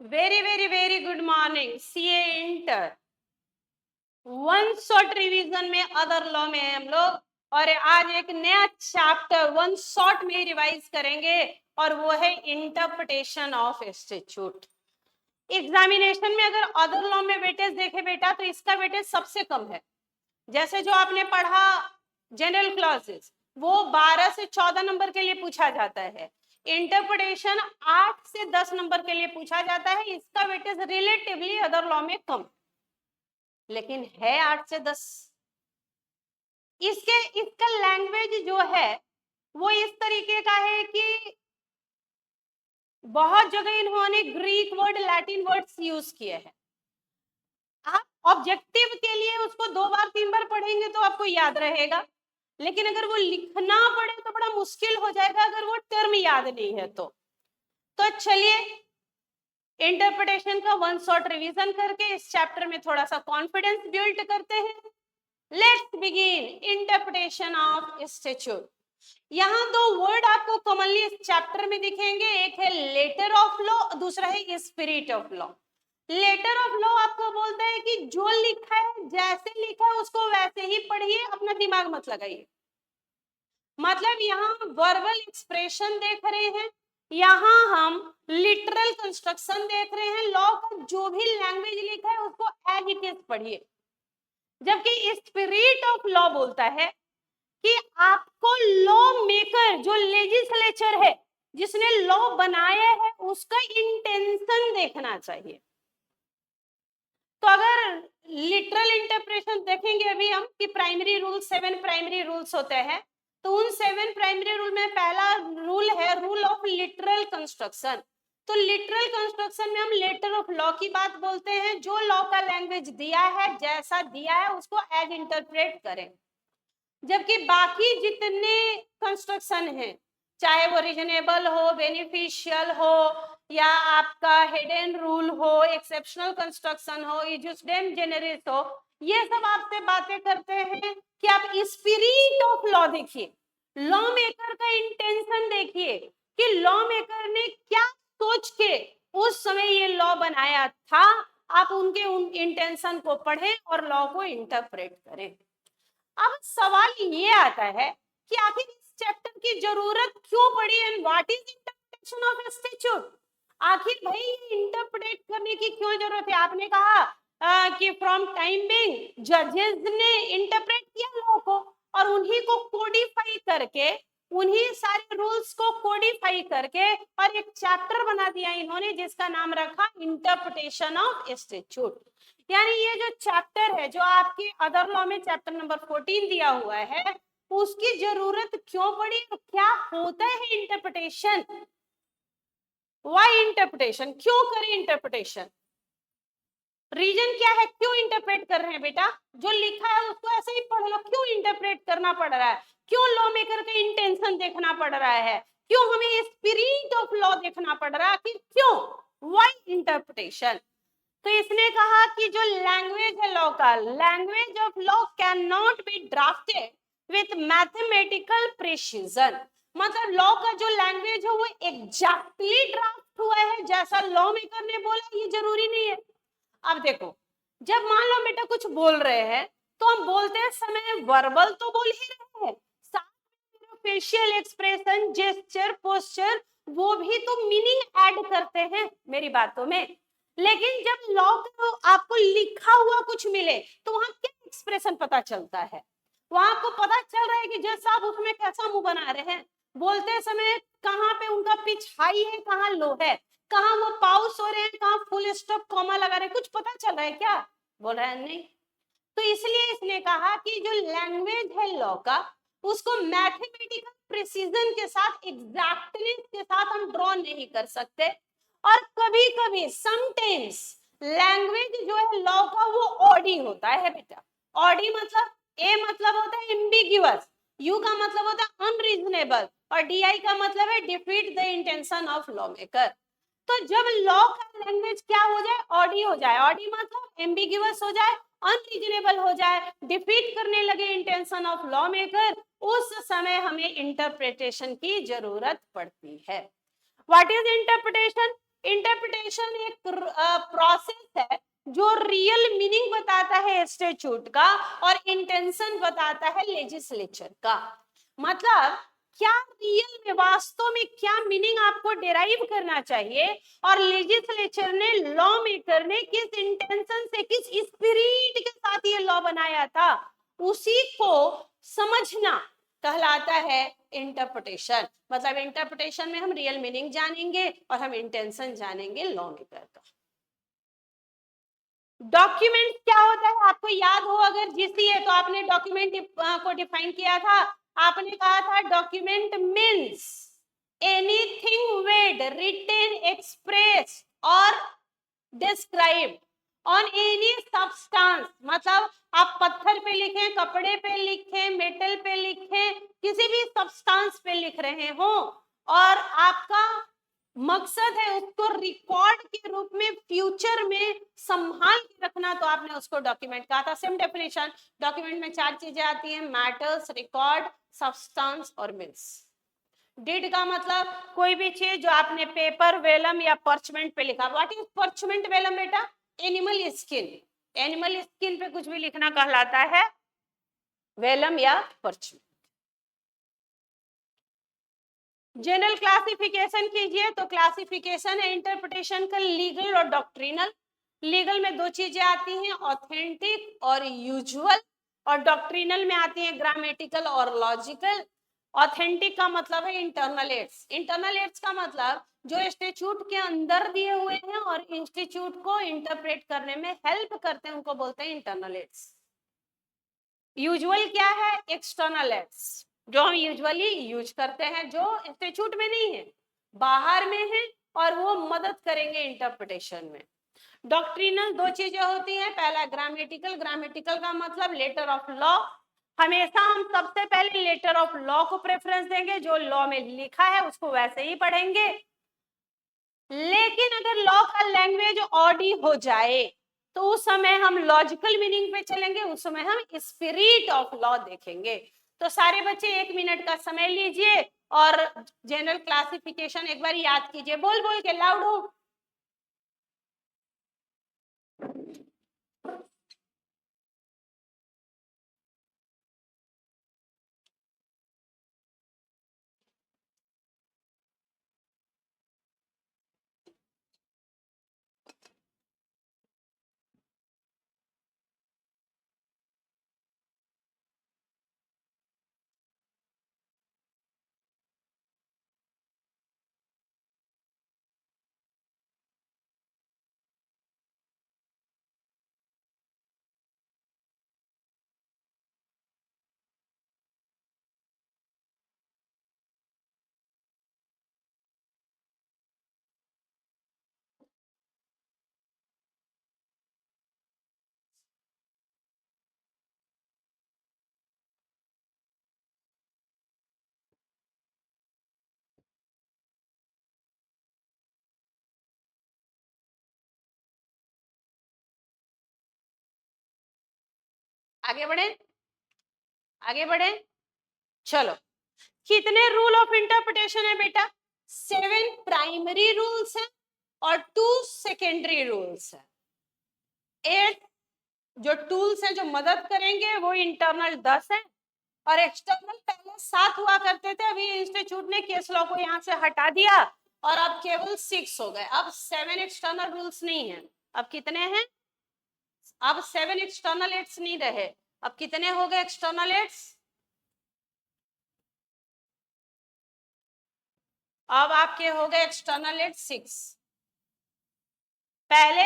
Very very very good morning. CA inter one shot revision में other law में हम लोग, और आज एक नया चैप्टर वन शॉट में रिवाइज करेंगे और वो है इंटरप्रिटेशन ऑफ स्टैट्यूट। एग्जामिनेशन में अगर अदर लॉ में वेटेज देखे बेटा तो इसका वेटेज सबसे कम है। जैसे जो आपने पढ़ा जनरल क्लॉजेस वो 12 से 14 नंबर के लिए पूछा जाता है। इंटरप्रिटेशन 8 से 10 नंबर के लिए पूछा जाता है। इसका वेटेज रिलेटिवली अदर लॉ में कम, लेकिन है 8 से 10। इसका लैंग्वेज जो है वो इस तरीके का है कि बहुत जगह इन्होंने Greek word Latin words use किए हैं। आप ऑब्जेक्टिव के लिए उसको 2 बार 3 बार पढ़ेंगे तो आपको याद रहेगा, लेकिन अगर वो लिखना पड़े तो बड़ा मुश्किल हो जाएगा अगर वो टर्म याद नहीं है तो चलिए इंटरप्रिटेशन का वन शॉट रिवीजन करके इस चैप्टर में थोड़ा सा कॉन्फिडेंस बिल्ड करते हैं। Let's begin interpretation of statute. यहाँ 2 वर्ड आपको कॉमनली इस चैप्टर में दिखेंगे, एक है लेटर ऑफ लॉ, दूसरा है spirit of law. Letter of law आपको बोलता है कि जो लिखा है जैसे लिखा है उसको वैसे ही पढ़िए, अपना दिमाग मत लगाइए। मतलब यहाँ वर्बल एक्सप्रेशन देख रहे हैं, यहाँ हम लिटरल कंस्ट्रक्शन देख रहे हैं। लॉ का जो भी लैंग्वेज लिखा है उसको एज इट इज पढ़िए। जबकि स्पिरिट ऑफ लॉ बोलता है कि आपको लॉ मेकर जो लेजिस्लेचर है जिसने लॉ बनाया है उसका इंटेंशन देखना चाहिए। तो अगर लिटरल इंटरप्रिटेशन देखेंगे अभी हम कि प्राइमरी रूल 7 प्राइमरी रूल्स होते हैं, तो उन 7 प्राइमरी रूल में पहला रूल है रूल ऑफ लिटरल कंस्ट्रक्शन। तो लिटरल कंस्ट्रक्शन में हम लेटर ऑफ लॉ की बात बोलते हैं। जो लॉ का लैंग्वेज दिया है जैसा दिया है उसको एज इंटरप्रेट करें। जबकि बाकी जितने कंस्ट्रक्शन हैं, चाहे वो रीजनेबल हो, बेनिफिशियल हो, या आपका हिडन रूल हो, एक्सेप्शनल कंस्ट्रक्शन हो, इजुस्डेम जेनेरिस हो, ये सब आपसे बातें करते हैं कि आप स्पिरिट ऑफ लॉ देखिए, लॉ मेकर का इंटेंशन देखिए कि लॉ मेकर ने क्या सोच के उस समय ये लॉ बनाया था। आप उनके उन इंटेंशन को पढ़ें और लॉ को इंटरप्रेट करें। अब सवाल ये आता है कि आखिर इस चैप्टर की जरूरत क्यों पड़ी and what is interpretation of statute. आखिर भाई ये इंटरप्रेट करने की क्यों जरूरत है। आपने कहा कि फ्रॉम टाइम बिंग जजेस ने इंटरप्रेट किया लॉ को और उन्हीं को कोडिफाई करके, उन्हीं सारे रूल्स को कोडिफाई करके और एक चैप्टर बना दिया इन्होंने जिसका नाम रखा इंटरप्रिटेशन ऑफ स्टैट्यूट। यानी ये जो चैप्टर है जो आपके अदर लॉ में चैप्टर नंबर 14 दिया हुआ है उसकी जरूरत क्यों पड़ी, क्या होता है इंटरप्रिटेशन, व्हाई इंटरप्रिटेशन, क्यों करें इंटरप्रिटेशन, रीजन क्या है, क्यों इंटरप्रेट कर रहे हैं। बेटा जो लिखा है उसको ऐसे ही पढ़ लो, क्यों इंटरप्रेट करना पड़ रहा है, क्यों लॉ मेकर का इंटेंशन देखना पड़ रहा है, क्यों हमें स्पिरिट ऑफ लॉ देखना पड़ रहा है, क्यों, व्हाई इंटरप्रिटेशन। तो इसने कहा कि जो लैंग्वेज है लॉ का, language of law can not be drafted with mathematical precision. मतलब लॉ का जो लैंग्वेज है वो एग्जैक्टली ड्राफ्ट हुआ है जैसा लॉ मेकर ने बोला, ये जरूरी नहीं है। अब देखो जब मान लो बेटा कुछ बोल रहे हैं तो हम बोलते समय वर्बल तो बोल ही रहे हैं, साथ में फेशियल एक्सप्रेशन, जेस्चर, पोस्चर वो भी तो मीनिंग ऐड करते हैं मेरी बातों में। लेकिन जब लॉ को आपको लिखा हुआ कुछ मिले तो वहां क्या एक्सप्रेशन पता चलता है, वहां आपको पता चल रहा है कि जज साहब उसमें कैसा मुंह बना रहे हैं, बोलते समय कहाँ पे उनका पिच हाई है कहाँ लो है, कहाँ वो पाउस हो रहे हैं कहाँ फुल स्टॉप कॉमा लगा रहे हैं, कुछ पता चल रहा है क्या, बोल रहा है नहीं। तो इसलिए इसने कहा कि जो लैंग्वेज है लॉ का उसको मैथमेटिकल प्रिसीजन के साथ, एग्जैक्टनेस के साथ हम ड्रॉ नहीं कर सकते। और कभी कभी समटाइम्स लैंग्वेज जो है लॉ का वो ऑडी होता है बेटा। ऑडी मतलब ए मतलब होता है एम्बिग्यूअस, यू का मतलब होता है अनरीजनेबल और डी का मतलब है defeat the intention of law maker. तो जब लॉ का लैंग्वेज क्या हो जाए, ऑडी हो जाए, ऑडी मतलब एम्बिग्यूअस हो जाए, अनरीजनेबल हो जाए, डिफीट करने लगे इंटेंशन ऑफ लॉ मेकर, उस समय हमें इंटरप्रिटेशन की जरूरत पड़ती है। व्हाट इज इंटरप्रिटेशन, इंटरप्रिटेशन एक प्रोसेस है जो रियल मीनिंग बताता है स्टैट्यूट का और इंटेंशन बताता है लेजिस्लेचर का। मतलब क्या रियल में वास्तव में क्या मीनिंग आपको डेराइव करना चाहिए और लेजिस्लेचर ने लॉ मेकर ने किस इंटेंशन से किस स्पिरिट के साथ ये लॉ बनाया था, उसी को समझना कहलाता है इंटरप्रिटेशन। मतलब इंटरप्रिटेशन में हम रियल मीनिंग जानेंगे और हम इंटेंशन जानेंगे लॉ मेकर का। डॉक्यूमेंट क्या होता है आपको याद हो, अगर जीसीए तो आपने डॉक्यूमेंट को डिफाइन किया था। आपने कहा था डॉक्यूमेंट मीन्स एनीथिंग वेड रिटन एक्सप्रेस और डिस्क्राइब ऑन एनी सब्सटेंस। मतलब आप पत्थर पे लिखें, कपड़े पे लिखें, मेटल पे लिखें, किसी भी सब्सटेंस पे लिख रहे हो और आपका मकसद है उसको रिकॉर्ड के रूप में फ्यूचर में संभाल के रखना, तो आपने उसको डॉक्यूमेंट कहा था। सेम डेफिनेशन, डॉक्यूमेंट में 4 चीजें आती हैं, मैटर्स, रिकॉर्ड, सब्सटेंस और मीन्स। डिड का मतलब कोई भी चीज जो आपने पेपर, वेलम या पर्चमेंट पे लिखा। व्हाट इज पर्चमेंट, वेलम बेटा? Animal skin. एनिमल स्किन पे कुछ भी लिखना कहलाता है वेलम या पर्चमेंट। जनरल क्लासिफिकेशन कीजिए तो क्लासिफिकेशन है इंटरप्रिटेशन का लीगल और डॉक्ट्रिनल। लीगल में 2 चीजें आती हैं, ऑथेंटिक और यूजुअल, और डॉक्ट्रिनल में आती हैं ग्रामेटिकल और लॉजिकल। ऑथेंटिक का मतलब है इंटरनल एड्स। इंटरनल एड्स का मतलब जो इंस्टीट्यूट के अंदर दिए हुए हैं और इंस्टीट्यूट को इंटरप्रेट करने में हेल्प करते हैं, उनको बोलते हैं इंटरनल एड्स। यूजुअल क्या है? एक्सटर्नल एड्स, जो हम यूजुअली यूज करते हैं, जो इंस्टीट्यूट में नहीं है, बाहर में है और वो मदद करेंगे इंटरप्रिटेशन में। डॉक्ट्रिनल 2 चीजें होती हैं, पहला ग्रामेटिकल। ग्रामेटिकल का मतलब लेटर ऑफ लॉ। हमेशा हम सबसे पहले लेटर ऑफ लॉ को प्रेफरेंस देंगे, जो लॉ में लिखा है उसको वैसे ही पढ़ेंगे। लेकिन अगर लॉ का लैंग्वेज ऑडी हो जाए तो उस समय हम लॉजिकल मीनिंग पे चलेंगे, उस समय हम स्पिरिट ऑफ लॉ देखेंगे। तो सारे बच्चे 1 मिनट का समय लीजिए और जनरल क्लासिफिकेशन एक बार याद कीजिए, बोल बोल के, लाउड हो। आगे बढ़े, आगे बढ़े, चलो। कितने रूल ऑफ इंटरप्रिटेशन है बेटा? 7 प्राइमरी रूल्स हैं और 2 सेकेंडरी रूल्स हैं। 8 जो टूल्स हैं जो मदद करेंगे वो इंटरनल 10 है और एक्सटर्नल पहले 7 हुआ करते थे। अभी इंस्टीट्यूट ने केस लॉ को यहाँ से हटा दिया और अब केवल 6 हो गए। अब 7 एक्सटर्नल रूल्स नहीं है। अब कितने हैं? अब 7 एक्सटर्नल एड्स नहीं रहे। अब कितने हो गए एक्सटर्नल एड्स? अब आपके हो गए एक्सटर्नल एड्स 6। पहले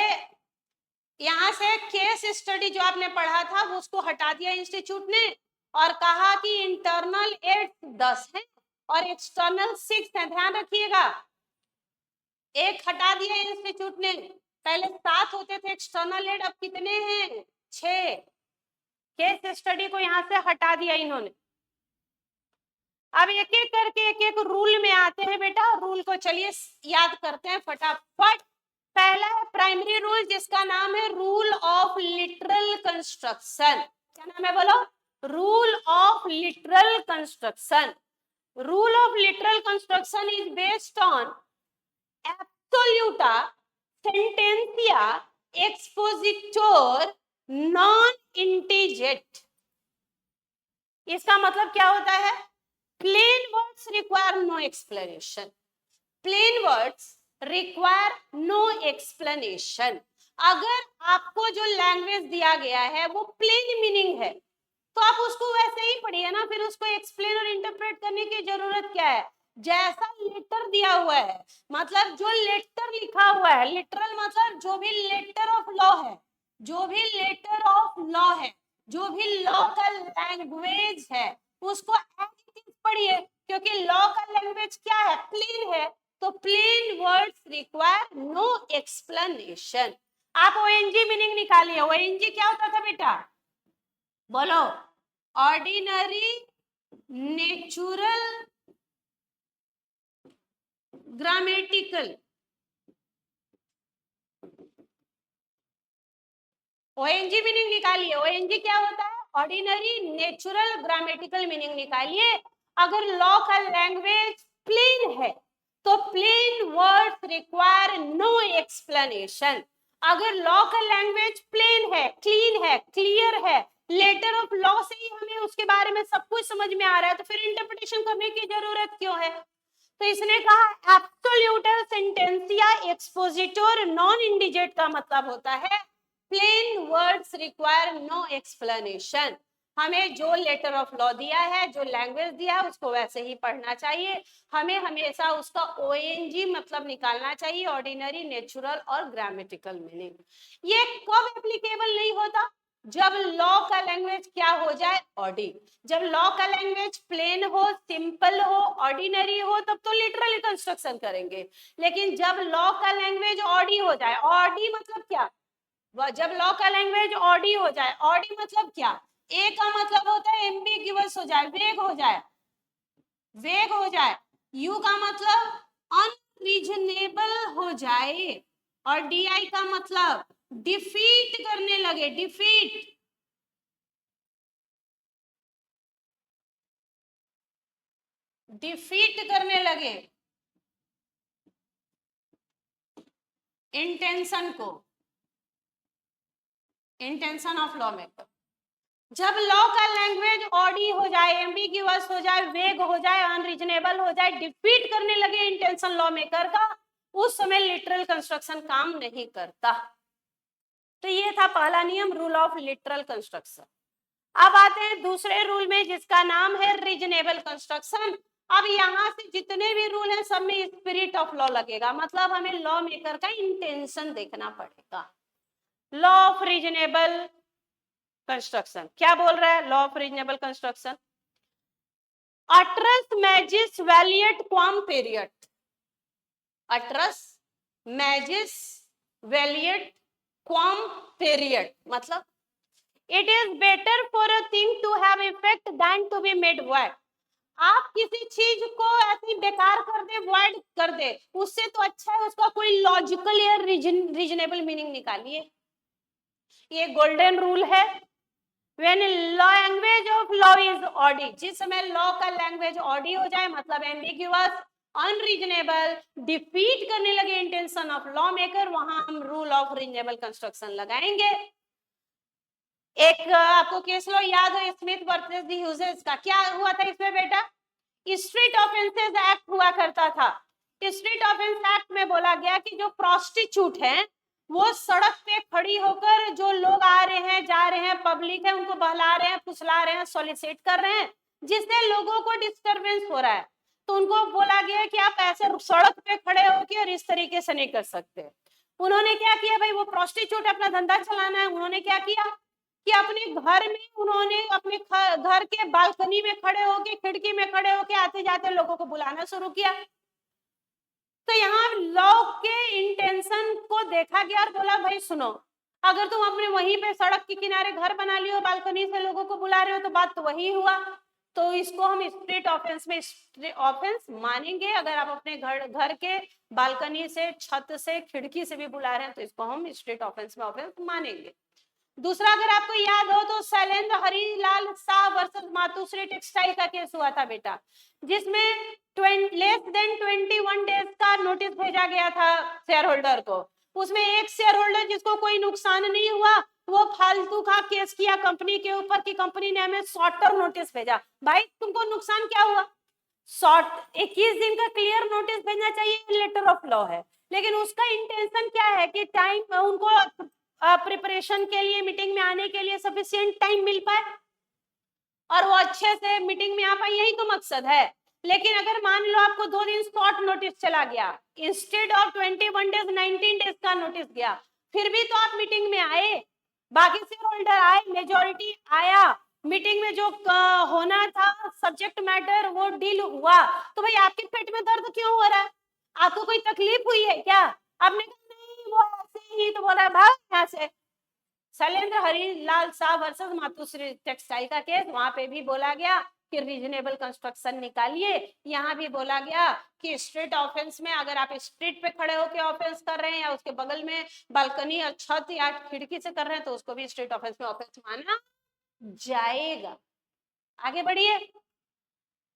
यहां से केस स्टडी जो आपने पढ़ा था वो उसको हटा दिया इंस्टीट्यूट ने और कहा कि इंटरनल 8 10 है और एक्सटर्नल 6 है। ध्यान रखिएगा, एक हटा दिया इंस्टीट्यूट ने। पहले 7 होते थे एक्सटर्नल 8, अब कितने हैं? 6। केस स्टडी को यहां से हटा दिया इन्होंने। अब एक एक करके एक एक रूल में आते हैं बेटा। रूल को चलिए याद करते हैं फटाफट। पहला है प्राइमरी रूल जिसका नाम है रूल ऑफ लिटरल कंस्ट्रक्शन। क्या नाम है बोलो? Rule of literal construction. Rule of literal construction is based on absoluta sententia expositor non indigit। इसका मतलब क्या होता है? Plain words require no explanation. Plain words require no explanation. अगर आपको जो लैंग्वेज दिया गया है वो प्लेन मीनिंग है तो आप उसको वैसे ही पढ़िए ना, फिर उसको एक्सप्लेन और इंटरप्रेट करने की जरूरत क्या है? जैसा लेटर दिया हुआ है, मतलब जो लेटर लिखा हुआ है, लिटरल मतलब जो भी लेटर ऑफ लॉ है, जो भी लेटर ऑफ लॉ है, जो भी लॉ का लैंग्वेज है, उसको एज इट इज पढ़िए, क्योंकि लॉ का लैंग्वेज क्या है? प्लेन है। तो plain words require no explanation. आप ओएनजी मीनिंग निकालिए। ओएनजी क्या होता था बेटा? बोलो। Ordinary natural grammatical. O N G meaning निकालिए। ओएनजी क्या होता है? ऑर्डिनरी नेचुरल ग्रामेटिकल मीनिंग निकालिए। अगर लॉ का लैंग्वेज प्लेन है तो plain words require no explanation. अगर लॉ का लैंग्वेज प्लेन है, क्लीन है, क्लियर है, लेटर ऑफ लॉ से ही हमें उसके बारे में सब कुछ समझ में आ रहा है, तो फिर इंटरप्रिटेशन करने की जरूरत क्यों है? तो इसने कहा एब्सोल्यूटर सेंटेंसिया एक्सपोजिटोर नॉन इंडिजेट का मतलब होता है plain words require no explanation. हमें जो लेटर ऑफ लॉ दिया है, जो लैंग्वेज दिया है, उसको वैसे ही पढ़ना चाहिए। हमें हमेशा उसका ओएनजी मतलब निकालना चाहिए, ऑर्डिनरी नेचुरल और ग्रामेटिकल मीनिंग। ये कब एप्लीकेबल नहीं होता? जब लॉ का लैंग्वेज क्या हो जाए? ऑर्डी। जब लॉ का लैंग्वेज प्लेन हो, सिंपल हो, ऑर्डिनरी हो, तब तो लिटरली कंस्ट्रक्शन करेंगे। लेकिन जब लॉ का लैंग्वेज ऑडी हो जाए, ऑडी मतलब क्या? जब लॉ का लैंग्वेज ऑडी हो जाए, ऑडी मतलब क्या? ए का मतलब होता है एम्बिग्युअस हो जाए, वेग हो जाए, वेग हो जाए। यू का मतलब अनरीजनेबल हो जाए, और डीआई का मतलब डिफीट करने लगे, डिफीट। डिफीट करने लगे इंटेंशन को, इंटेंशन ऑफ लॉ मेकर। जब लॉ का लैंग्वेज ऑडी हो जाए, एम्बिग्युअस हो जाए, वेग हो जाए, अनरीजनेबल हो जाए, डिफीट करने लगे इंटेंशन लॉ मेकर का, उस समय लिटरल कंस्ट्रक्शन काम नहीं करता। तो ये था पहला नियम, रूल ऑफ लिटरल कंस्ट्रक्शन। अब आते हैं दूसरे रूल में जिसका नाम है रीजनेबल कंस्ट्रक्शन। अब यहाँ से जितने भी रूल हैं सब में स्पिरिट ऑफ लॉ लगेगा, मतलब हमें लॉ मेकर का इंटेंशन देखना पड़ेगा। लॉ ऑफ रीजनेबल कंस्ट्रक्शन क्या बोल रहा है? लॉ ऑफ रीजनेबल कंस्ट्रक्शन, अट्रस मैजिस वैलिएट क्वाम पीरियड। अट्रस मैजिस वैलिएट क्वाम पीरियड मतलब it is better for a thing to have effect than to be made void. आप किसी चीज को ऐसे बेकार कर दे, वॉइड कर दे, उससे तो अच्छा है उसका कोई लॉजिकल या रीजनेबल मीनिंग निकालिए। ये गोल्डन रूल है। When language of law is odd, जिस समय लॉ का लैंग्वेज ऑडी हो जाए, मतलब एम्बिग्युअस, अनरीजनेबल, डिफीट करने लगे इंटेंशन ऑफ लॉ मेकर, वहां हम रूल ऑफ रीजनेबल कंस्ट्रक्शन लगाएंगे। एक आपको केस लॉ याद है, स्मिथ वर्सेस द ह्यूजेस का। क्या हुआ था इसमें बेटा? स्ट्रीट ऑफेंसेस एक्ट हुआ करता था। स्ट्रीट ऑफेंस एक्ट में बोला गया कि जो प्रोस्टिट्यूट हैं वो सड़क पे खड़ी होकर जो लोग आ रहे हैं, जा रहे हैं, पब्लिक है, उनको बहला रहे हैं, फुसला रहे हैं, सोलिसिट कर रहे हैं, जिससे लोगों को डिस्टरबेंस हो रहा है, तो उनको बोला गया कि आप ऐसे सड़क पे खड़े होकर और इस तरीके से नहीं कर सकते। उन्होंने क्या किया भाई? वो प्रोस्टिट्यूट अपना धंधा चलाना है, उन्होंने क्या किया कि अपने घर में उन्होंने अपने घर के बालकनी में खड़े होके, खिड़की में खड़े होके आते जाते लोगों को बुलाना शुरू किया। तो यहाँ लॉ के इंटेंशन को देखा गया और बोला भाई सुनो, अगर तुम अपने वहीं पे सड़क के किनारे घर बना लियो, बालकनी से लोगों को बुला रहे हो, तो बात तो वही हुआ, तो इसको हम स्ट्रीट ऑफेंस में स्ट्रीट ऑफेंस मानेंगे। अगर आप अपने घर के बालकनी से, छत से, खिड़की से भी बुला रहे हैं तो इसको हम स्ट्रीट ऑफेंस में ऑफेंस मानेंगे। दूसरा, अगर आपको याद हो तो शैलेंद्र हरिलाल शाह वर्सेस मातुश्री टेक्सटाइल का केस हुआ था बेटा, जिसमें लेस देन 21 डेज का नोटिस भेजा गया था शेयर होल्डर को, उसमें एक शेयर होल्डर जिसको कोई नुकसान नहीं हुआ वो फालतू का केस किया कंपनी के ऊपर कि कंपनी ने हमें शॉर्टर नोटिस भेजा। भाई तुमको नुकसान क्या हुआ? शॉर्ट 21 दिन का क्लियर नोटिस भेजना चाहिए, लेटर ऑफ लॉ है, लेकिन उसका इंटेंशन क्या है कि टाइम उनको प्रिपरेशन के लिए मीटिंग में आने के लिए सफिशिएंट टाइम मिल पाए और वो अच्छे से मीटिंग में आ पाए, यही तो मकसद है। लेकिन अगर मान लो आपको 2 दिन शॉर्ट नोटिस चला गया, इंस्टेड ऑफ 21 डेज 19 डेज का नोटिस गया, फिर भी तो आप मीटिंग में आए, बाकी शेयर होल्डर आए, मेजोरिटी आया, मीटिंग में जो होना था सब्जेक्ट मैटर वो डील हुआ, तो भाई आपके पेट में दर्द क्यों हो रहा है? आपको कोई तकलीफ हुई है क्या? आपने कहा नहीं वो ऐसे ही, तो बोला भाग यहाँ से। शैलेंद्र हरिलाल शाह वर्सेस मातुश्री टेक्सटाइल का केस, वहां पे भी बोला गया कि रीजनेबल कंस्ट्रक्शन निकालिए, यहाँ भी बोला गया कि स्ट्रीट ऑफेंस में अगर आप स्ट्रीट पे खड़े होकर ऑफेंस कर रहे हैं या उसके बगल में बालकनी और छत या खिड़की से कर रहे हैं तो उसको भी स्ट्रीट ऑफेंस में ऑफेंस माना जाएगा। आगे बढ़िए।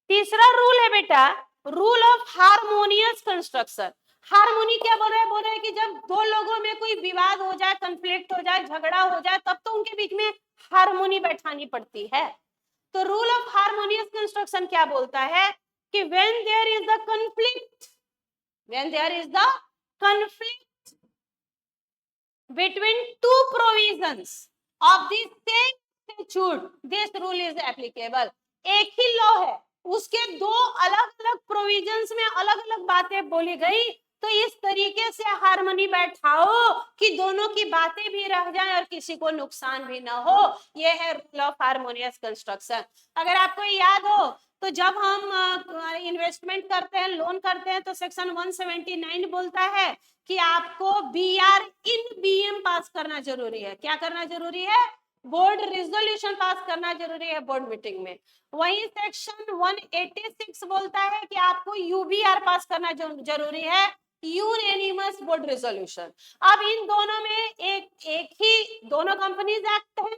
तीसरा रूल है बेटा, rule of harmonious construction. Harmony क्या बोल रहे हैं? बोल रहे हैं कि जब दो लोगों में कोई विवाद हो जाए, कंफ्लिक्ट हो जाए, झगड़ा हो जाए, तब तो उनके बीच में हार्मोनी बैठानी पड़ती है। तो रूल ऑफ हार्मोनियस कंस्ट्रक्शन क्या बोलता है कि when there is the conflict, when there is the conflict between two provisions of the same statute, this rule is applicable. एक ही लॉ है, उसके दो अलग अलग प्रोविजंस में अलग अलग बातें बोली गई, तो इस तरीके से हार्मनी बैठाओ कि दोनों की बातें भी रह जाएं और किसी को नुकसान भी ना हो। यह है रूल ऑफ हार्मोनियस कंस्ट्रक्शन। अगर आपको याद हो तो जब हम इन्वेस्टमेंट करते हैं, लोन करते हैं, तो सेक्शन 179 बोलता है कि आपको BR इन BM पास करना जरूरी है। क्या करना जरूरी है? बोर्ड रेजोल्यूशन पास करना जरूरी है बोर्ड मीटिंग में। वही सेक्शन 186 बोलता है कि आपको UBR पास करना जरूरी है, यूनेनिमस बोर्ड रेजोल्यूशन। अब इन दोनों में एक ही दोनों कंपनीज एक्ट है,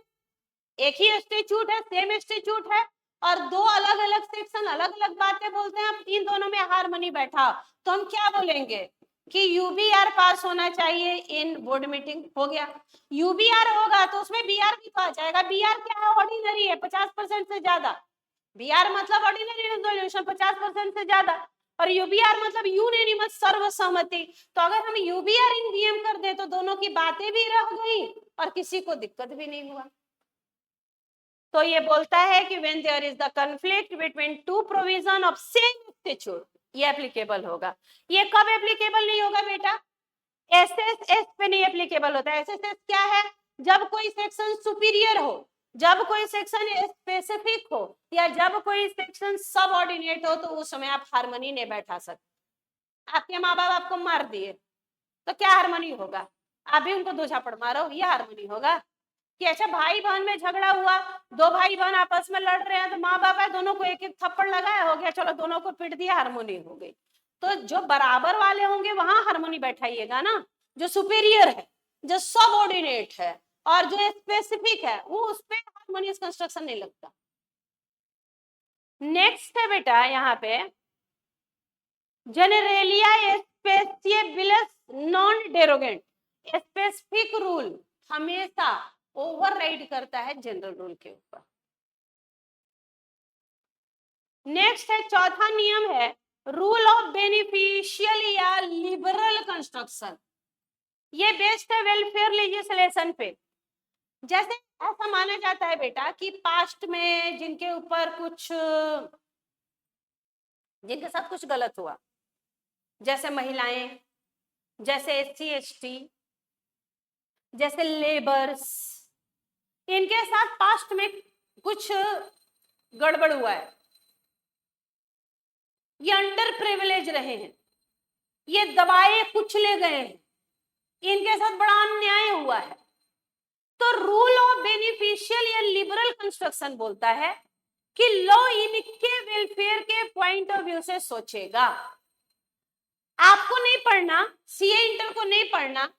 एक ही स्टैट्यूट है, सेम स्टैट्यूट है, और दो अलग अलग सेक्शन अलग अलग बातें बोलते हैं। अब इन दोनों में हार्मनी बैठा तो हम क्या बोलेंगे कि UBR पास होना चाहिए इन बोर्ड मीटिंग। हो गया, UBR होगा तो उसमें BR भी तो आ जाएगा। BR क्या है? ऑर्डिनरी है, 50% से ज्यादा। BR मतलब ऑर्डिनरी रेजोल्यूशन, 50% से ज्यादा, और UBR मतलब यूनेनिमस सर्वसम्मति। तो अगर हम UBR इन BM कर दे तो दोनों की बातें भी रह गई और किसी को दिक्कत भी नहीं हुआ। तो ये बोलता है कि when there is the conflict between two provision of same statute, ये एप्लीकेबल होगा। ये कब एप्लीकेबल नहीं होगा बेटा? SSS पे नहीं एप्लीकेबल होता है। SSS क्या है? जब कोई सेक्शन सुपीरियर हो, जब कोई सेक्शन स्पेसिफिक हो, या जब कोई सेक्शन सबऑर्डिनेट हो, तो उस समय आप हार्मनी नहीं बैठा सकते। आपके माँ बाप आपको मार दिए तो क्या हार्मनी होगा? आप भी उनको दो झापड़ मारो, ये हार्मनी होगा? कि अच्छा भाई बहन में झगड़ा हुआ, दो भाई बहन आपस में लड़ रहे हैं, तो माँ बाप है, दोनों को एक एक थप्पड़ लगाया, हो गया, चलो दोनों को पीट दिया, हार्मोनी हो गई। तो जो बराबर वाले होंगे वहां हार्मोनी बैठाइएगा ना। जो सुपीरियर है, जो सबऑर्डिनेट है और जो स्पेसिफिक है, वो उस पे हार्मोनियस कंस्ट्रक्शन नहीं लगता। नेक्स्ट है बेटा यहाँ पे जनरेलिया स्पेसिएबिलिस नॉन डेरोगेंट। स्पेसिफिक रूल हमेशा ओवरराइड करता है जनरल रूल के ऊपर। नेक्स्ट है चौथा नियम है रूल ऑफ बेनिफिशियल या लिबरल कंस्ट्रक्शन। ये बेस्ड है वेलफेयर लेजिस्लेशन पे। जैसे ऐसा माना जाता है बेटा कि पास्ट में जिनके ऊपर कुछ, जिनके साथ कुछ गलत हुआ, जैसे महिलाएं, जैसे SC ST, जैसे लेबर्स, इनके साथ पास्ट में कुछ गड़बड़ हुआ है, ये अंडर प्रिविलेज रहे हैं, ये दबाए कुचले गए हैं, इनके साथ बड़ा अन्याय हुआ है, तो रूल ऑफ बेनिफिशियल या लिबरल कंस्ट्रक्शन बोलता है कि लॉ इनके वेलफेयर के पॉइंट ऑफ व्यू से सोचेगा। आपको नहीं पढ़ना, CA इंटर को नहीं पढ़ना,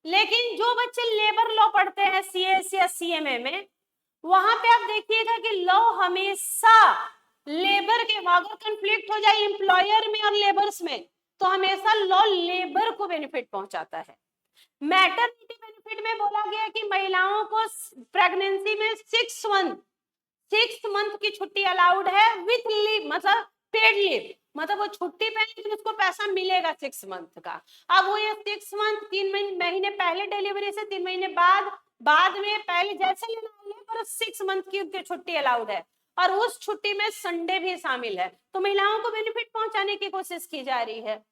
लेकिन जो बच्चे लेबर लॉ पढ़ते हैं CS या CMA में, वहां पे आप देखिएगा कि लॉ हमेशा लेबर के, अगर कंफ्लिक्ट हो जाए एम्प्लॉयर में और लेबर्स में, तो हमेशा लॉ लेबर को बेनिफिट पहुंचाता है। मैटरनिटी बेनिफिट में बोला गया कि महिलाओं को प्रेगनेंसी में 6 मंथ की छुट्टी अलाउड है विथ लीव, मतलब पेड लीव, मतलब वो छुट्टी पे लेकिन उसको पैसा मिलेगा 6 मंथ का। अब वो ये 6 मंथ 3 महीने पहले डिलीवरी से 3 महीने बाद में पहले जैसे लेना है पर 6 मंथ की उनकी छुट्टी अलाउड है, और उस छुट्टी में संडे भी शामिल है। तो महिलाओं को बेनिफिट पहुंचाने की कोशिश की जा रही है।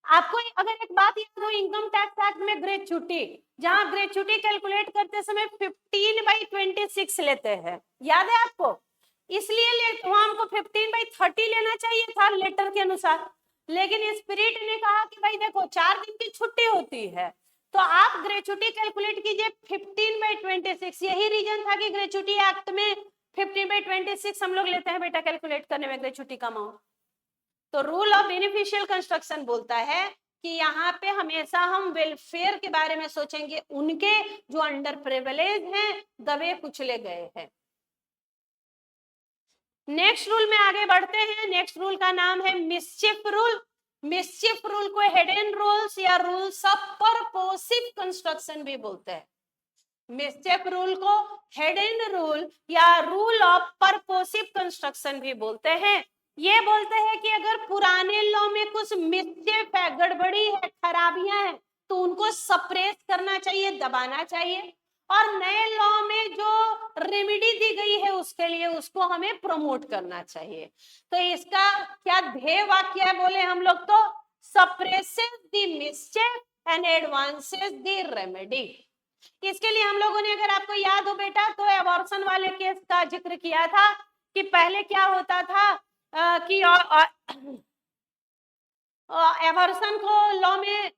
आपको अगर एक बात याद हो, इनकम टैक्स एक्ट में ग्रेच्युटी, जहां ग्रेच्युटी कैलकुलेट करते समय 15/26 लेते हैं, याद है आपको? इसलिए वहां हमको 15/30 लेना चाहिए था लेटर के अनुसार, लेकिन स्पिरिट ने कहा कि भाई देखो 4 दिन की छुट्टी होती है तो आप ग्रेच्युटी कैलकुलेट कीजिए 15/26। यही रीजन था कि ग्रेच्युटी एक्ट में 15/26 हम लोग लेते हैं बेटा कैलकुलेट करने में ग्रेच्युटी का अमाउंट। तो रूल ऑफ बेनिफिशियल कंस्ट्रक्शन बोलता है कि यहाँ पे हमेशा हम वेलफेयर के बारे में सोचेंगे, उनके जो अंडर प्रिविलेज हैं, दबे कुचले गए हैं। नेक्स्ट रूल में आगे बढ़ते हैं। नेक्स्ट रूल का नाम है मिसचिफ रूल। मिसचिफ रूल को हिडन रूल्स या रूल्स ऑफ परपोसिव कंस्ट्रक्शन भी बोलते हैं। मिसचिफ रूल को हिडन रूल या रूल ऑफ परपोसिव कंस्ट्रक्शन भी बोलते हैं। ये बोलते हैं कि अगर पुराने लॉ में कुछ मिसचिफ है, गड़बड़ी है, खराबियां हैं, तो उनको सप्रेस करना चाहिए, दबाना चाहिए, और नए लॉ में जो रेमेडी दी गई है उसके लिए उसको हमें प्रमोट करना चाहिए। तो इसका क्या ध्येय वाक्य है बोले हम लोग तो, suppresses the मिसचिफ and advances the remedy. इसके लिए हम लोगों ने, अगर आपको याद हो बेटा, तो एबॉर्शन वाले केस का जिक्र किया था कि पहले क्या होता था कि एबॉर्शन को लॉ में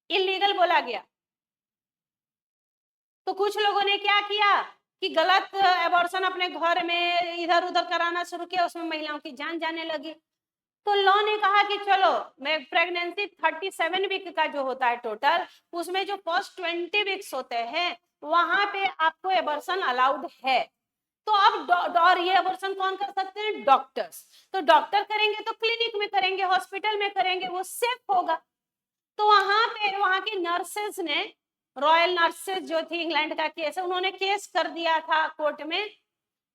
इलीगल बोला गया, तो कुछ लोगों ने क्या किया कि गलत एबॉर्शन अपने घर में इधर उधर कराना शुरू किया, उसमें महिलाओं की जान जाने लगी। तो लॉ ने कहा कि चलो मैं प्रेगनेंसी 37 वीक का जो होता है टोटल, उसमें जो फर्स्ट 20 वीक्स होते हैं वहां पे आपको एबॉर्शन अलाउड है। तो अब और ये एबॉर्शन कौन कर सकते हैं? डॉक्टर्स। तो डॉक्टर करेंगे तो क्लिनिक में करेंगे, हॉस्पिटल में करेंगे, वो सेफ होगा। तो वहां पे वहां की नर्सेज ने, रॉयल नर्सेज जो थी, इंग्लैंड का केस है, उन्होंने केस कर दिया था कोर्ट में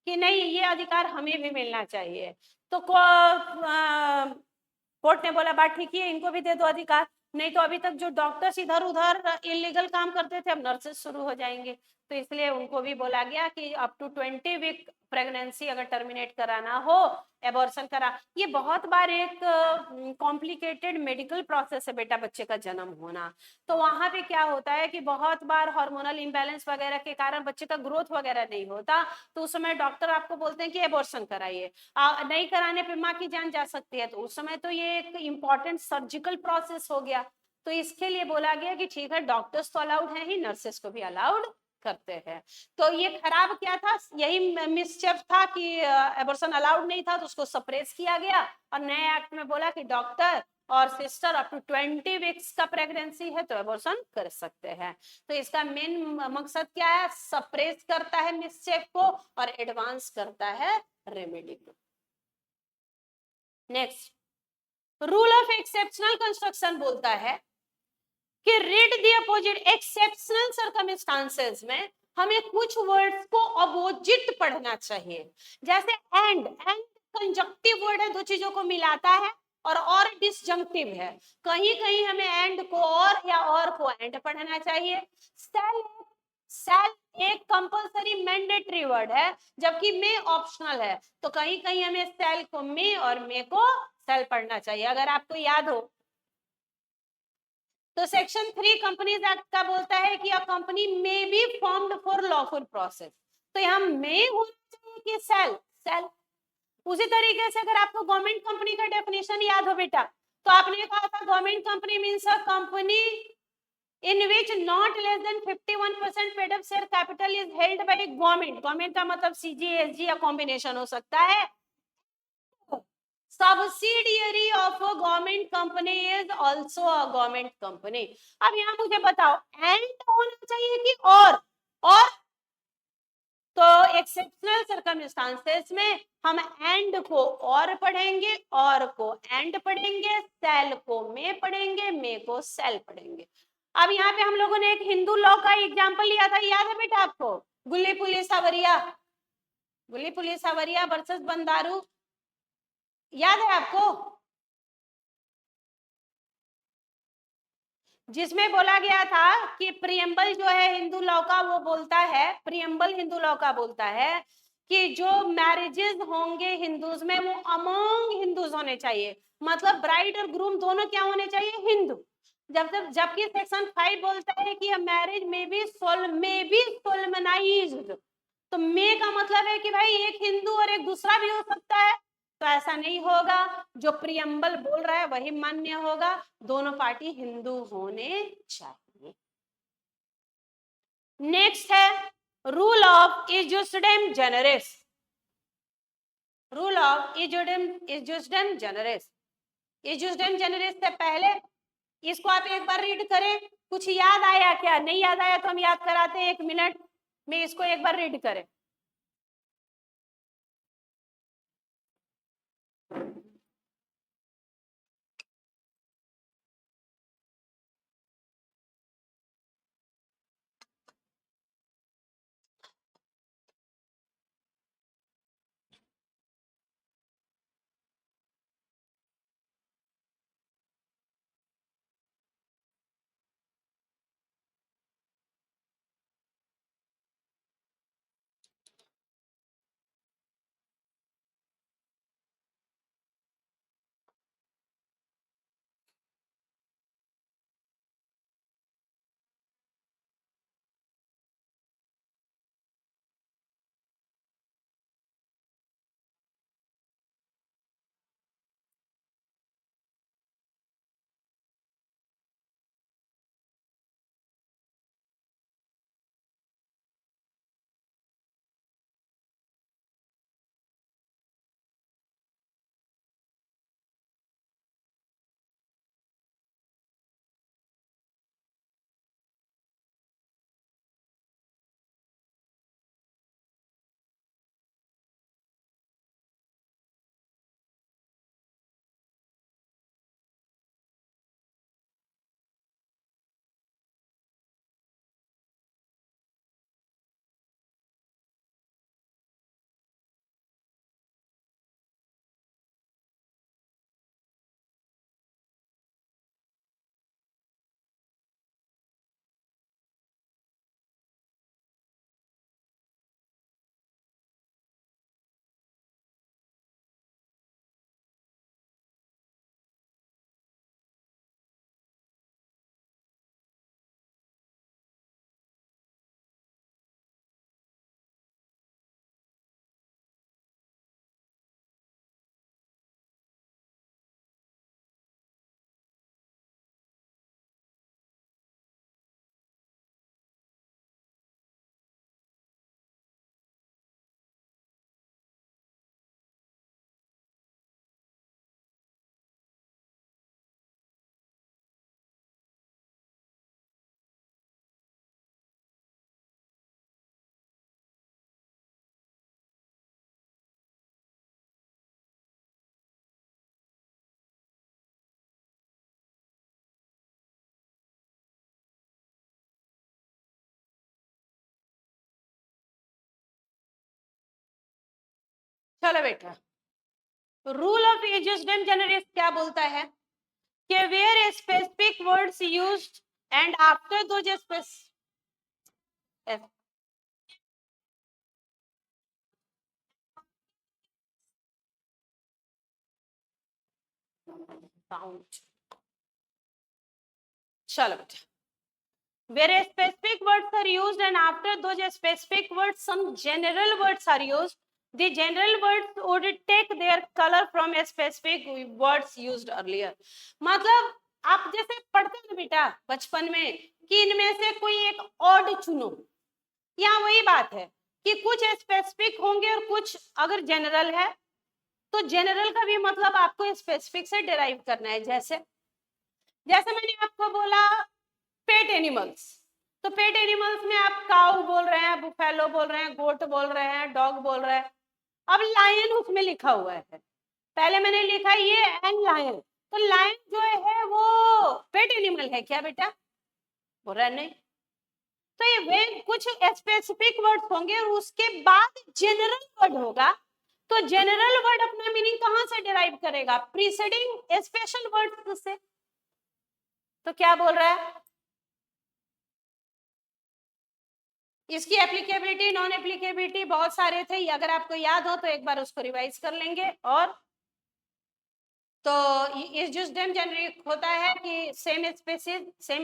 कि नहीं ये अधिकार हमें भी मिलना चाहिए। तो कोर्ट ने बोला बात ठीक है, इनको भी दे दो अधिकार, नहीं तो अभी तक जो डॉक्टर्स इधर उधर इलीगल काम करते थे अब नर्सेज शुरू हो जाएंगे। तो इसलिए उनको भी बोला गया कि अप टू 20 वीक प्रेगनेंसी अगर टर्मिनेट कराना हो, एबॉर्शन करा। ये बहुत बार एक कॉम्प्लिकेटेड मेडिकल प्रोसेस है बेटा, बच्चे का जन्म होना। तो वहां पे क्या होता है कि बहुत बार हार्मोनल इम्बैलेंस वगैरह के कारण बच्चे का ग्रोथ वगैरह नहीं होता, तो उस समय डॉक्टर आपको बोलते हैं कि एबॉर्शन कराइए, नहीं कराने पे माँ की जान जा सकती है। तो उस समय तो ये एक इम्पॉर्टेंट सर्जिकल प्रोसेस हो गया। तो इसके लिए बोला गया कि ठीक है, डॉक्टर्स तो अलाउड है ही, नर्सेस को भी अलाउड करते हैं। तो ये खराब क्या था, यही मिसचेफ था कि एबॉर्शन अलाउड नहीं था, तो उसको सप्रेस किया गया और नए एक्ट में बोला कि डॉक्टर और सिस्टर अप टू 20 वीक्स का प्रेगनेंसी है तो एबॉर्शन कर सकते हैं। तो इसका मेन मकसद क्या है? सप्रेस करता है मिसचेफ को और एडवांस करता है रेमेडी को। Next, rule of exceptional construction बोलता है कि read the opposite, exceptional circumstances में हमें कुछ वर्ड्स को अपोजिट पढ़ना चाहिए। जैसे एंड कंजक्टिव वर्ड है, दो चीजों को मिलाता है, और डिसजंक्टिव है। कहीं कहीं हमें एंड को और या और को एंड पढ़ना चाहिए। सेल एक कंपलसरी मैंडेटरी वर्ड है जबकि मे ऑप्शनल है, तो कहीं कहीं हमें सेल को मे और मे को सेल पढ़ना चाहिए। अगर आपको याद हो तो सेक्शन 3 कंपनीज एक्ट का बोलता है कि a company may be formed for lawful process. तो यहाँ मे होना चाहिए कि सेल। उसी तरीके से अगर आपको गवर्नमेंट कंपनी का डेफिनेशन याद हो बेटा, तो आपने कहा था government company means a company in which not less than 51% paid up share capital is held by government। Government का मतलब CGSG या कॉम्बिनेशन हो सकता है। Subsidiary of a government company is also a government company। अब यहाँ मुझे बताओ एंड होना चाहिए कि और तो एक्सेप्शनल सर्कमस्टांसेस में हम एंड को और पढ़ेंगे, और को एंड पढ़ेंगे, सेल को में पढ़ेंगे, में को सेल पढ़ेंगे। अब यहाँ पे हम लोगों ने एक हिंदू लॉ का एग्जाम्पल लिया था, याद है बेटा आपको? गुल्ली पुलिस सावरिया, गुल्ली पुलिस सावरिया वर्सेस बंदारू, याद है आपको? जिसमें बोला गया था कि प्रियम्बल जो है हिंदू लॉ का, वो बोलता है, प्रियम्बल हिंदू लॉ का बोलता है कि जो मैरिजेस होंगे हिंदूज में वो अमोंग हिंदूज होने चाहिए, मतलब ब्राइड और ग्रूम दोनों क्या होने चाहिए? हिंदू। जबकि सेक्शन 5 बोलता है कि मैरिज में भी सोलमनाइज्ड, तो मे का मतलब है कि भाई एक हिंदू और एक दूसरा भी हो सकता है, तो ऐसा नहीं होगा। जो प्रियम्बल बोल रहा है वही मान्य होगा, दोनों पार्टी हिंदू होने चाहिए। नेक्स्ट है रूल ऑफ इजुस्डेम जेनरेस, रूल ऑफ इजुस्डेम जेनरेस। इजुस्डेम जेनरेस से पहले इसको आप एक बार रीड करें, कुछ याद आया क्या? नहीं याद आया तो हम याद कराते हैं, 1 मिनट में इसको एक बार रीड करें। चलो बेटा, रूल ऑफ इजुस्डेम जेनरेस क्या बोलता है कि where specific words used and after दो चलो बेटा, where specific words are used and after those specific words some general words are used, the general words would take their color from a specific words used earlier। मतलब आप जैसे पढ़ते हैं बेटा बचपन में कि इनमें से कोई एक ऑड चुनो, यहाँ वही बात है कि कुछ स्पेसिफिक होंगे और कुछ अगर जनरल है तो जनरल का भी मतलब आपको स्पेसिफिक से डिराइव करना है। जैसे मैंने आपको बोला पेट एनिमल्स, तो पेट एनिमल्स में आप काऊ बोल रहे हैं, बुफेलो बोल रहे हैं, गोट बोल रहे हैं, डॉग बोल रहे हैं। अब लायन उसमें लिखा हुआ है, पहले मैंने लिखा ये एंड लायन, तो लायन जो है वो पेट एनिमल है क्या बेटा? बोल रहा नहीं। तो ये वे कुछ स्पेसिफिक वर्ड्स होंगे और उसके बाद जनरल वर्ड होगा। तो जनरल वर्ड अपना मीनिंग कहां से डिराइव करेगा? प्रीसीडिंग स्पेशल वर्ड से। तो क्या बोल रहा है? इसकी एप्लीकेबिलिटी नॉन एप्लीकेबिलिटी बहुत सारे थे, अगर आपको याद हो तो एक बार उसको रिवाइज कर लेंगे। और तो इस जस्ट डेम जेनरिक होता है कि सेम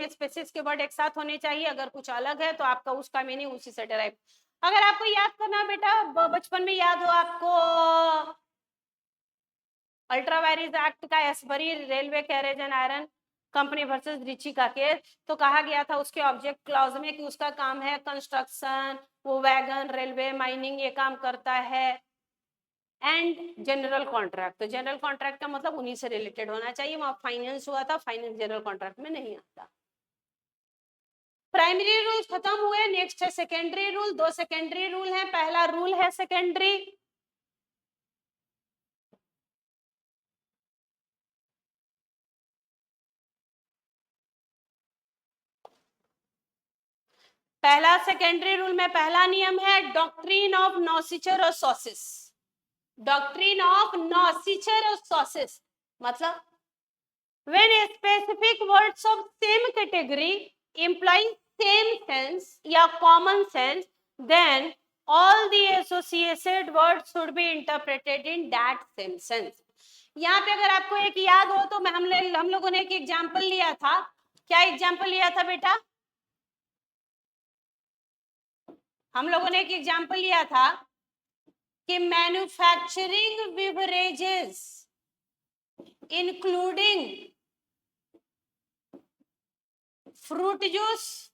स्पेसिस के वर्ड एक साथ होने चाहिए, अगर कुछ अलग है तो आपका उसका मीनिंग उसी से डिराइव। अगर आपको याद करना बेटा, बचपन में याद हो आपको अल्ट्रा वायरेज एक्ट का Ashbury railway carriage and iron company versus Riche का केस, तो कहा गया था उसके ऑब्जेक्ट क्लॉज में कि उसका काम है कंस्ट्रक्शन, वो वैगन रेलवे माइनिंग ये काम करता है, एंड जनरल कॉन्ट्रैक्ट। तो जनरल कॉन्ट्रैक्ट का मतलब उन्हीं से रिलेटेड होना चाहिए, वहां फाइनेंस हुआ था, फाइनेंस जनरल कॉन्ट्रैक्ट में नहीं आता। प्राइमरी रूल खत्म हुए, नेक्स्ट है सेकेंडरी रूल। दो सेकेंडरी रूल है, पहला रूल है सेकेंडरी, पहला सेकेंडरी रूल में पहला नियम है डॉक्ट्रिन ऑफ नॉसिचर और सॉसिस। डॉक्ट्रिन ऑफ नॉसिचर और सॉसिस मतलब when a specific words of same category imply same sense या common sense, then all the associated words should be interpreted in that same sense। यहाँ पे अगर आपको एक याद हो तो हम लोगों ने एक एग्जाम्पल लिया था। क्या एग्जाम्पल लिया था बेटा? हम लोगों ने एक एग्जाम्पल लिया था कि manufacturing beverages including fruit juice,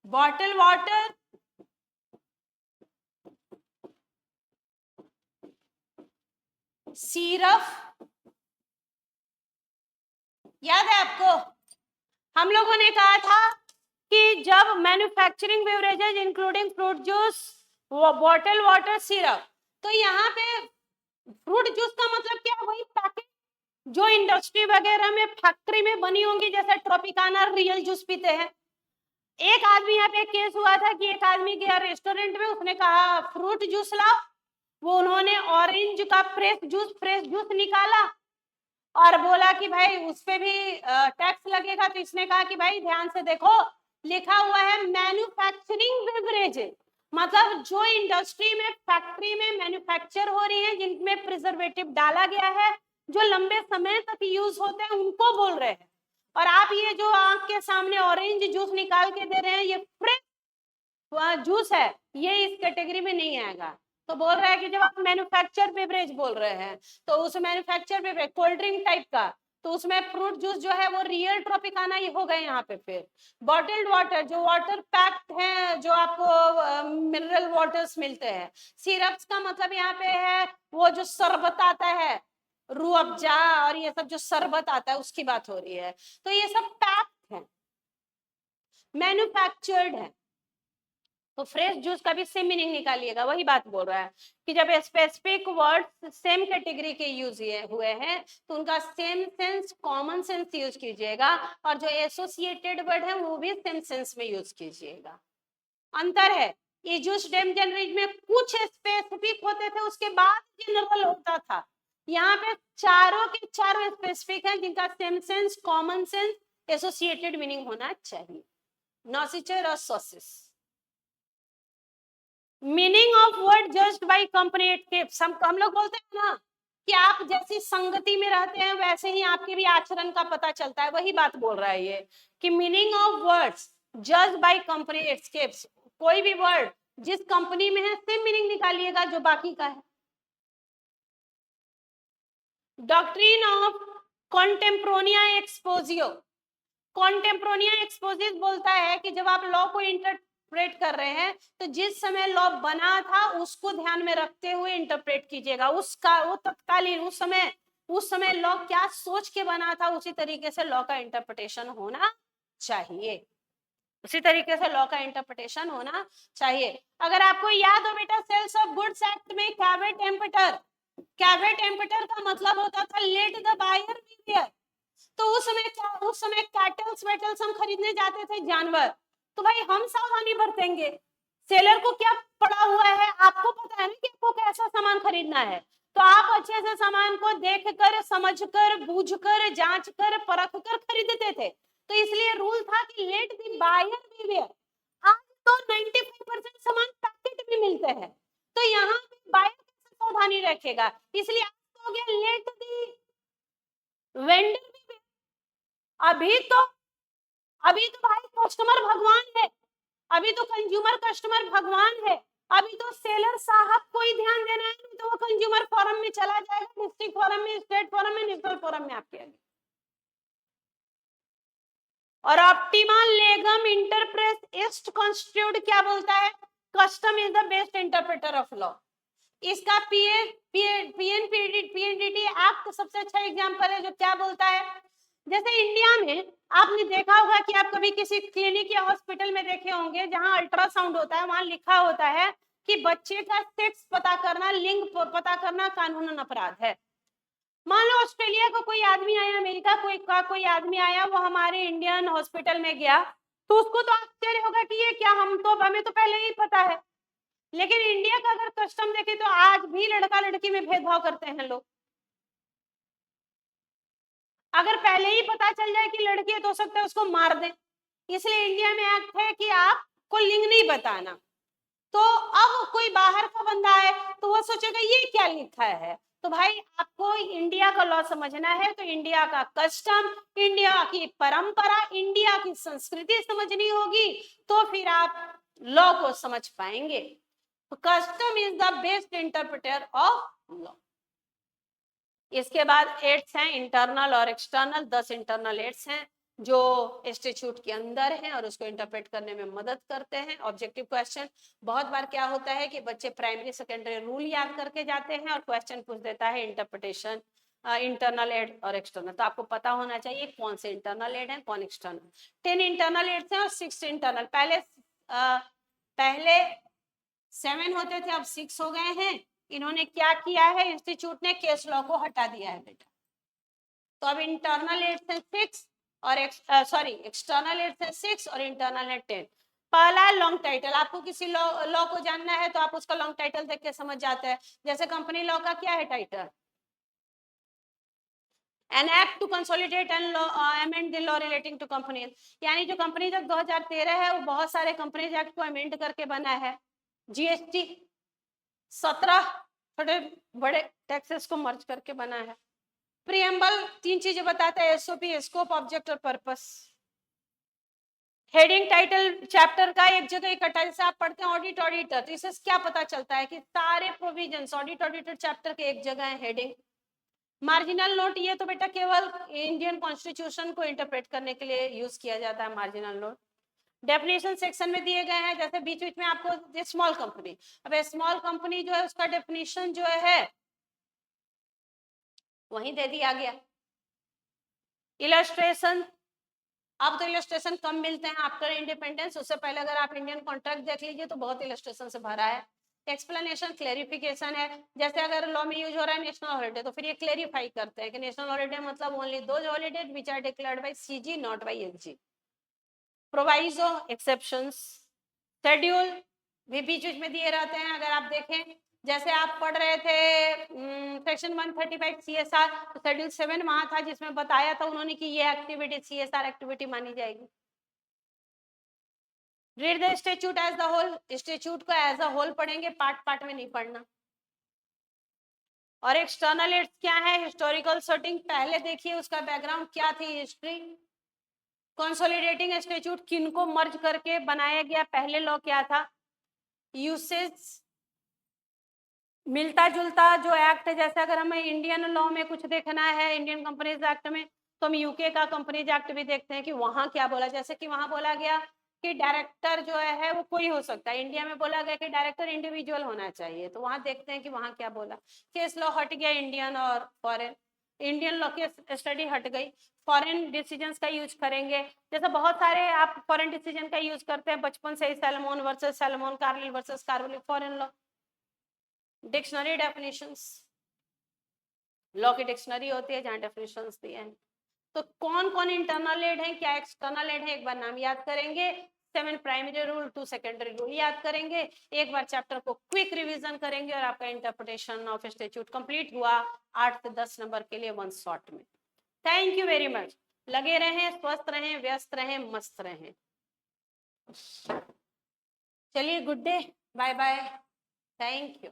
bottle water, syrup, याद है आपको? हम लोगों ने कहा था कि जब manufacturing beverages including fruit juice, bottle water, syrup, तो यहाँ पे फ्रूट जूस का मतलब क्या? वही पैकेट जो इंडस्ट्री वगैरह में फैक्ट्री में बनी होंगी, जैसे ट्रॉपिकाना रियल जूस पीते हैं। एक आदमी यहाँ पे केस हुआ था कि एक आदमी गया रेस्टोरेंट में, उसने कहा फ्रूट जूस लाओ, वो उन्होंने ऑरेंज का फ्रेश जूस निकाला और बोला कि भाई उस पे भी टैक्स लगेगा। तो इसने कहा कि भाई ध्यान से देखो, लिखा हुआ है मैन्युफैक्चरिंग बेवरेज, मतलब जो इंडस्ट्री में फैक्ट्री में मैन्युफैक्चर हो रही है, जिनमें प्रिजर्वेटिव डाला गया है, जो लंबे समय तक यूज होते हैं, उनको बोल रहे हैं। और आप ये जो आंख के सामने ऑरेंज जूस निकाल के दे रहे हैं, ये फ्रेश जूस है, ये इस कैटेगरी में नहीं आएगा। तो बोल रहा है कि जब आप मैन्युफैक्चर बेवरेज बोल रहे हैं, तो उस manufacture beverage cold drink type का, तो उसमें फ्रूट जूस जो है वो रियल ट्रॉपिकाना ही हो गए यहाँ पे। फिर बॉटल्ड वाटर, जो वाटर पैक्ड है, जो आपको मिनरल वाटर्स मिलते हैं। सिरप्स का मतलब यहाँ पे है वो जो शरबत आता है, रूह अफ़ज़ा और ये सब जो शरबत आता है, उसकी बात हो रही है। तो ये सब पैक्ड है, मैन्युफैक्चर्ड है। तो फ्रेश जूस का भी सेम मीनिंग निकालिएगा, वही बात बोल रहा है कि जब स्पेसिफिक वर्ड सेम कैटेगरी के यूज हुए हैं तो उनका same sense, common sense use कीजिएगा, और जो एसोसिएटेड वर्ड है वो भी सेम सेंस में यूज कीजिएगा। अंतर है, इजूस डेम जनरल में कुछ स्पेसिफिक होते थे, उसके बाद जनरल होता था। यहाँ पे चारों के चारों स्पेसिफिक हैं, जिनका same sense, common sense, associated meaning होना चाहिए। नॉसिचर और सोसिस, meaning of word judged by company के, हम लोग बोलते हैं ना कि आप जैसी संगति में रहते हैं वैसे ही आपके भी आचरण का पता चलता है, वही बात बोल रहा है ये कि meaning of words judged by company escapes, कोई भी वर्ड जिस कंपनी में है सेम मीनिंग निकालिएगा जो बाकी का है। डॉक्ट्रिन ऑफ कॉन्टेम्प्रोनिया एक्सपोजियो, कॉन्टेम्प्रोनिया एक्सपोजिस बोलता है कि जब आप लॉ को इंटरप्रेट कर रहे हैं तो जिस समय लॉ बना था उसको ध्यान में रखते हुए इंटरप्रेट कीजिएगा, उसका वो तत्कालीन उस समय लॉ क्या सोच के बना था, उसी तरीके से लॉ का इंटरप्रिटेशन होना चाहिए। उसी तरीके से लॉ का इंटरप्रिटेशन होना चाहिए। अगर आपको याद हो बेटा, सेल्स ऑफ गुड्स एक्ट में कैवेट एम्पटर का मतलब होता था लेट द बायर बीवियर। तो उस समय कैटल्स वेटल्स हम खरीदने जाते थे जानवर, तो भाई हम सावधानी बरतेंगे। सेलर को क्या पड़ा हुआ है, आपको पता है ना कि आपको कैसा सामान खरीदना है, तो आप अच्छे से सामान को देखकर, समझकर, बूझकर, जांचकर, परखकर खरीदते थे। तो इसलिए रूल था कि लेट द बायर बीवियर। आज तो 95% सामान पैकेट में मिलते हैं, तो यहाँ पे बायर कैसे सावधानी रखेगा, इसलिए आज हो गया लेट द वेंडर बीवियर। अभी तो भाई कस्टमर भगवान है, अभी तो कंज्यूमर कस्टमर भगवान है। अभी तो सेलर साहब को ही ध्यान देना है, नहीं तो वो कंज्यूमर फोरम में चला जाएगा, डिस्ट्रिक्ट फोरम में, स्टेट फोरम में, नेशनल फोरम में आपके आगे। और ऑप्टिमल लेगम इंटरप्रेस इस्ट कॉन्स्टिट्यूट क्या बोलता है, custom is the best interpreter of law. इसका पीएनडीटी एक्ट सबसे अच्छा एग्जांपल है, जो क्या बोलता है, जैसे इंडिया में आपने देखा होगा कि आप कभी किसी क्लिनिक या हॉस्पिटल में देखे होंगे जहां अल्ट्रासाउंड होता है, वहां लिखा होता है कि बच्चे का सेक्स पता करना, लिंग पता करना कानूनन अपराध है। मान लो ऑस्ट्रेलिया का कोई आदमी आया, अमेरिका कोई आदमी आया, वो हमारे इंडियन हॉस्पिटल में गया, तो उसको तो आश्चर्य होगा कि ये क्या, हमें तो पहले ही पता है। लेकिन इंडिया का अगर कस्टम देखे तो आज भी लड़का लड़की में भेदभाव करते हैं लोग। अगर पहले ही पता चल जाए कि लड़की है तो हो सकता है उसको मार दें, इसलिए इंडिया में एक्ट है कि आपको लिंग नहीं बताना। तो अब कोई बाहर का बंदा है तो वो सोचेगा ये क्या लिखा है, तो भाई आपको इंडिया का लॉ समझना है, तो इंडिया का कस्टम, इंडिया की परंपरा, इंडिया की संस्कृति समझनी होगी, तो फिर आप लॉ को समझ पाएंगे। Custom is the best interpreter of law. इसके बाद एड्स हैं इंटरनल और एक्सटर्नल। 10 इंटरनल एड्स हैं जो इंस्टीट्यूट के अंदर हैं और उसको इंटरप्रेट करने में मदद करते हैं। ऑब्जेक्टिव क्वेश्चन, बहुत बार क्या होता है कि बच्चे प्राइमरी सेकेंडरी रूल याद करके जाते हैं और क्वेश्चन पूछ देता है इंटरप्रिटेशन इंटरनल एड और एक्सटर्नल, तो आपको पता होना चाहिए कौन से इंटरनल एड है कौन एक्सटर्नल। 10 इंटरनल एड्स हैं और 6 इंटरनल। पहले 7 होते थे, अब 6 हो गए हैं। इन्होंने क्या किया है, इंस्टीट्यूट ने केस लॉ को हटा दिया है बेटा। तो अब इंटरनल एड्स है 6 और एक्सटर्नल एड्स है 6 और इंटरनल है 10। पहला लॉन्ग टाइटल, आपको किसी लॉ को जानना है तो आप उसका लॉन्ग टाइटल देख के समझ जाते हैं। जैसे कंपनी लॉ का क्या है title, an act to consolidate and amend the law relating to companies, यानी जो कंपनीज एक्ट 2013 है वो बहुत सारे कंपनीज एक्ट को अमेंड करके बना है। जीएसटी 17 छोटे बड़े टैक्सेस को मर्ज करके बना है। प्रीएम्बल 3 चीजें बताता है, एसओपी, स्कोप, ऑब्जेक्ट और पर्पस। हेडिंग टाइटल चैप्टर का एक जगह इकट्ठा, जैसे आप पढ़ते हैं ऑडिट ऑडिटर, तो इससे क्या पता चलता है कि सारे प्रोविजंस ऑडिट ऑडिटर चैप्टर के एक जगह है हेडिंग। मार्जिनल नोट, ये तो बेटा केवल इंडियन कॉन्स्टिट्यूशन को इंटरप्रेट करने के लिए यूज किया जाता है मार्जिनल नोट। डेफिनेशन सेक्शन में दिए गए हैं, जैसे बीच बीच में आपको स्मॉल कंपनी, अब स्मॉल कंपनी जो है उसका डेफिनेशन जो है वहीं दे दिया गया। इलस्ट्रेशन, अब तो इलस्ट्रेशन कम मिलते हैं आफ्टर इंडिपेंडेंस, उससे पहले अगर आप इंडियन कॉन्ट्रैक्ट देख लीजिए तो बहुत इलस्ट्रेशन से भरा है। एक्सप्लेनेशन, क्लेरिफिकेशन है, जैसे अगर लॉ में यूज हो रहा है नेशनल हॉलिडे तो फिर ये क्लेरिफाई करते हैं कि नेशनल हॉलिडे मतलब only those holidays which are declared by CG not by LG. Proviso, exceptions, schedule भी बीच बीच में दिए रहते हैं। अगर आप देखें, जैसे आप पढ़ रहे थे सेक्शन 135 सीएसआर, तो शेड्यूल 7 वहां था जिसमें बताया था उन्होंने कि ये एक्टिविटी सीएसआर एक्टिविटी मानी जाएगी। Read the statute as the whole, statute को एज अ होल पढ़ेंगे, पार्ट पार्ट में नहीं पढ़ना। और एक्सटर्नल एड्स क्या है, हिस्टोरिकल सेटिंग, पहले देखिए उसका बैकग्राउंड क्या थी, हिस्ट्री। कंसोलिडेटिंग स्टैट्यूट, किनको मर्ज करके बनाया गया, पहले लॉ क्या था। यूसेज, मिलता जुलता जो एक्ट है, जैसे अगर हमें इंडियन लॉ में कुछ देखना है इंडियन कंपनीज एक्ट में, तो हम यूके का कंपनीज एक्ट भी देखते हैं कि वहां क्या बोला। जैसे कि वहां बोला गया कि डायरेक्टर जो है वो कोई हो सकता है, इंडिया में बोला गया कि डायरेक्टर इंडिविजुअल होना चाहिए, तो वहां देखते हैं कि वहां क्या बोला। केस लॉ हट गया इंडियन और फॉरेन। इंडियन लॉ की स्टडी हट गई, फॉरेन डिसीजंस का यूज करेंगे। जैसे बहुत सारे आप फॉरेन डिसीजन का यूज करते हैं बचपन से ही, Salomon versus Salomon, Carlill versus Carlill, foreign law. Dictionary definitions, law की डिक्शनरी होती है जहां डेफिनेशंस दिए हैं। तो कौन कौन इंटरनल एड है, क्या एक्सटर्नल एड है, एक बार नाम याद करेंगे। 7 प्राइमरी रूल, 2 सेकेंडरी रूल याद करेंगे। एक बार चैप्टर को क्विक रिवीजन करेंगे और आपका इंटरप्रिटेशन ऑफ स्टैट्यूट कंप्लीट हुआ 8 से 10 नंबर के लिए 1 शॉट में। Thank you very much. लगे रहें, स्वस्थ रहें, व्यस्त रहें, मस्त रहें। चलिए, good day, bye bye, thank you.